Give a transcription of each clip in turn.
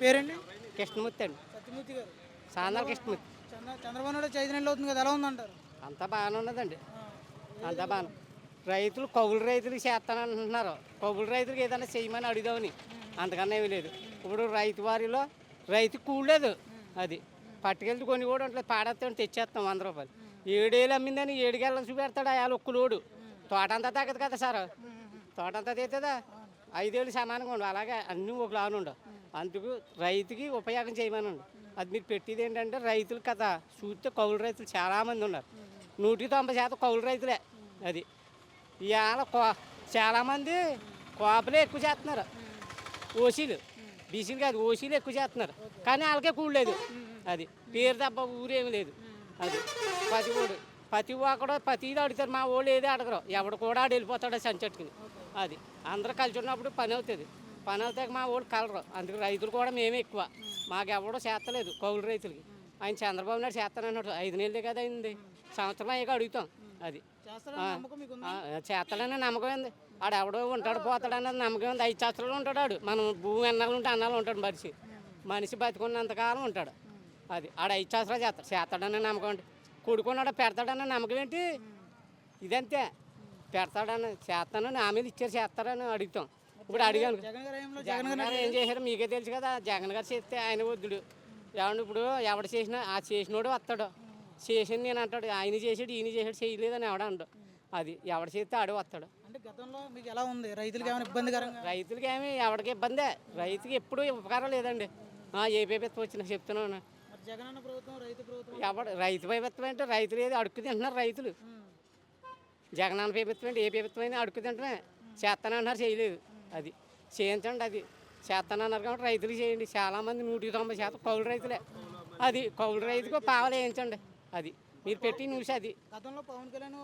పేరండి? కృష్ణమూర్తి అండి. సత్యమూర్తి గారు. సాందాల కృష్ణమూర్తి. చంద్రబాబు నాయుడు 5 నెలలు అవుతుంది కదా! ఎలా ఉందంటారు? అంతా బాగానే ఉన్నదండి. ఆ! అంతా బాగానే రైతులు కౌలు రైతులకి చేస్తానంటున్నారు. కౌలు రైతులకి ఏదైనా చేయమని అడుగుదామని, అంతకన్నా ఏమీ లేదు. ఇప్పుడు రైతు వారిలో రైతుకు కూడలేదు. అది పట్టుకెళ్తే కొన్ని కూడా ఉంటుంది, పాడేస్తాం తెచ్చేస్తాం 100 రూపాయలు. 7 వేలు అమ్మిందని 7 గెలలు చూపెడతాడు అయాలు ఒక్క లోడు. తోట అంతా తగ్గదు కదా సార్, తోట అంతా తెస్తుందా? 5 వేలు సమానంగా ఉండవు, అలాగే అన్నీ ఒకలాగా ఉండవు. అందుకు రైతుకి ఉపయోగం చేయమనండి. అది మీరు పెట్టేది ఏంటంటే రైతులు కదా, చూస్తే కౌలు రైతులు చాలామంది ఉన్నారు. 190% కౌలు రైతులే. అది ఇవాళ చాలామంది కోపలే ఎక్కువ చేస్తున్నారు. ఓసీలు, బీసీలు కాదు, ఓసీలు ఎక్కువ చేస్తున్నారు. కానీ వాళ్ళకే కూడలేదు. అది పేరు తప్ప ఊరేమి లేదు. అది ప్రతి ఒక్కడు ప్రతిది అడుగుతారు. మా వాళ్ళు ఏది అడగరు, ఎవడు కూడా ఆడు వెళ్ళిపోతాడు సంచెట్టుకుని. అది అందరూ కలిసి ఉన్నప్పుడు పని అవుతుంది. పని అవుతాక మా వాళ్ళు కలరు. అందుకు రైతులు కూడా మేమే ఎక్కువ. మాకెవడో చేస్తలేదు కౌలు రైతులకి. ఆయన చంద్రబాబు నాయుడు చేస్తానన్నాడు. 5 నెలలే కదా అయింది, సంవత్సరం అయ్యాక అడుగుతాం. అది చేస్తాడని నమ్మకం ఏంది? ఆడు ఎవడో ఉంటాడు పోతాడన్నది నమ్మకం ఉంది. 5 సంవత్సరాలు ఉంటాడు ఆడు. మనం భూమి ఎన్నాళ్ళు ఉంటే అన్నాళ్ళు ఉంటాడు. మనిషి బతికున్నంతకాలం ఉంటాడు. అది ఆడు 5 సంవత్సరాలు చేస్తాడని నమ్మకం ఏంటి? కొడుకున్నాడు పెడతాడన్న నమ్మకం ఏంటి? ఇదంతే. పెడతాడని చేస్తానని హామీలు ఇచ్చారు, చేస్తారని అడుగుతాం. ఇప్పుడు అడిగాను, జగన్ గారు ఏం చేశారు మీకే తెలుసు కదా. జగన్ గారు చేస్తే ఆయన వద్దుడు. ఏమన్నా ఇప్పుడు ఎవడు చేసినా ఆ చేసినోడు వస్తాడు. చేసింది నేను అంటాడు, ఆయన చేసాడు ఈయన చేసాడు, చేయలేదని ఎవడ అంటాడు. అది ఎవడు చేస్తే ఆడు వస్తాడు. అంటే గతంలో మీకు ఎలా ఉంది? రైతులకి ఏమైనా ఇబ్బందికరంగా? రైతులకి ఏమి ఎవరికి ఇబ్బందే. రైతుకి ఎప్పుడూ ఉపకారం లేదండి. ఏ పేపెత్తం వచ్చినా చెప్తున్నాను. జగనన్న ప్రభుత్వం, రైతు ప్రభుత్వం. ఎవడు రైతు ప్రభుత్వం అంటే రైతులు ఏది అడుక్కు తింటున్నారు రైతులు. జగనన్న ప్రభుత్వం అంటే ఏ ప్రభుత్వం అయినా అడుక్కు తింటమే. చేస్తానన్నారు, చేయలేదు. అది చేయించండి, అది చేస్తానన్నారు కాబట్టి రైతులు చేయండి. చాలామంది 190% కౌలు రైతులే. అది కౌలు రైతుకు పావలు వేయించండి. అది మీరు పెట్టి న్యూస్. అది గతంలో పవన్ కళ్యాణ్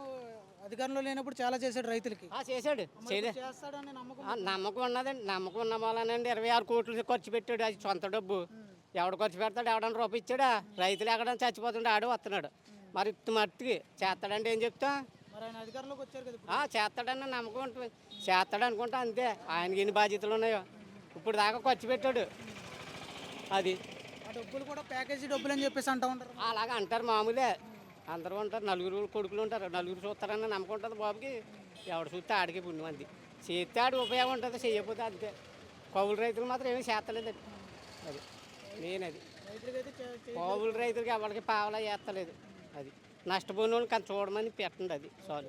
అధికారంలో లేనప్పుడు చాలా చేశాడు రైతులకి. చేశాడు, చేస్తాడని నమ్మకం ఉన్నదండి. నమ్మకం ఉన్న వాళ్ళనండి 26 కోట్లు ఖర్చు పెట్టాడు. అది సొంత డబ్బు. ఎవడు ఖర్చు పెడతాడు? ఎవడన్నా రూపాయి ఇచ్చాడా? రైతులు ఎక్కడన్నా చచ్చిపోతుండే ఆడు వస్తున్నాడు. మరి మట్టికి చేస్తాడంటే ఏం చెప్తా? అధికారంలోకి వచ్చారు కదా, చేస్తాడన్న నమ్మకం ఉంటుంది. చేస్తాడు అనుకుంటా, అంతే. ఆయనకి ఎన్ని బాధ్యతలు ఉన్నాయో ఇప్పుడు దాకా ఖర్చు పెట్టాడు. అది డబ్బులు కూడా ప్యాకేజీ డబ్బులు అని చెప్పేసి అంటూ ఉంటారు. అలాగ అంటారు, మామూలే. అందరూ ఉంటారు, 4 కొడుకులు ఉంటారు, 4 చూస్తారన్న నమ్మకం ఉంటుంది బాబుకి. ఎవడు చూస్తే ఆడికి పుణ్యం. అంది చేస్తే ఆడికి ఉపయోగం ఉంటుంది, చేయకపోతే అంతే. కౌలు రైతులు మాత్రం ఏమీ చేస్తలేదండి. అది నేనది కౌలు రైతులకి ఎవరికి పావలా చేస్తలేదు. అది నష్టపోయిన వాళ్ళకి అంత చూడమని పెట్టండి. అది చాలు,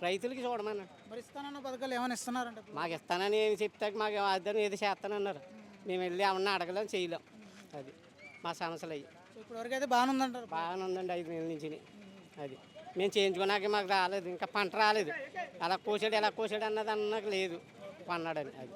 రైతులకి చూడమన్నాడు. మరి ఇస్తానన్న పథకాలు ఏమైనా ఇస్తున్నారంటే? మాకు ఇస్తానని ఏమి చెప్తాక మాకు అర్థం ఏది చేస్తానన్నారు. మేము వెళ్ళి ఏమన్నా అడగలేం, చేయలేం. అది మా సమస్యలు అయ్యి. ఇప్పటివరకు అయితే బాగానే ఉందంటారు? బాగానే ఉందండి, 5 నెలల నుంచి. అది మేము చేయించుకున్నాక మాకు రాలేదు, ఇంకా పంట రాలేదు. ఎలా కోసాడు ఎలా కోసాడు అన్నది అన్నకు లేదు, కొన్నాడని. అది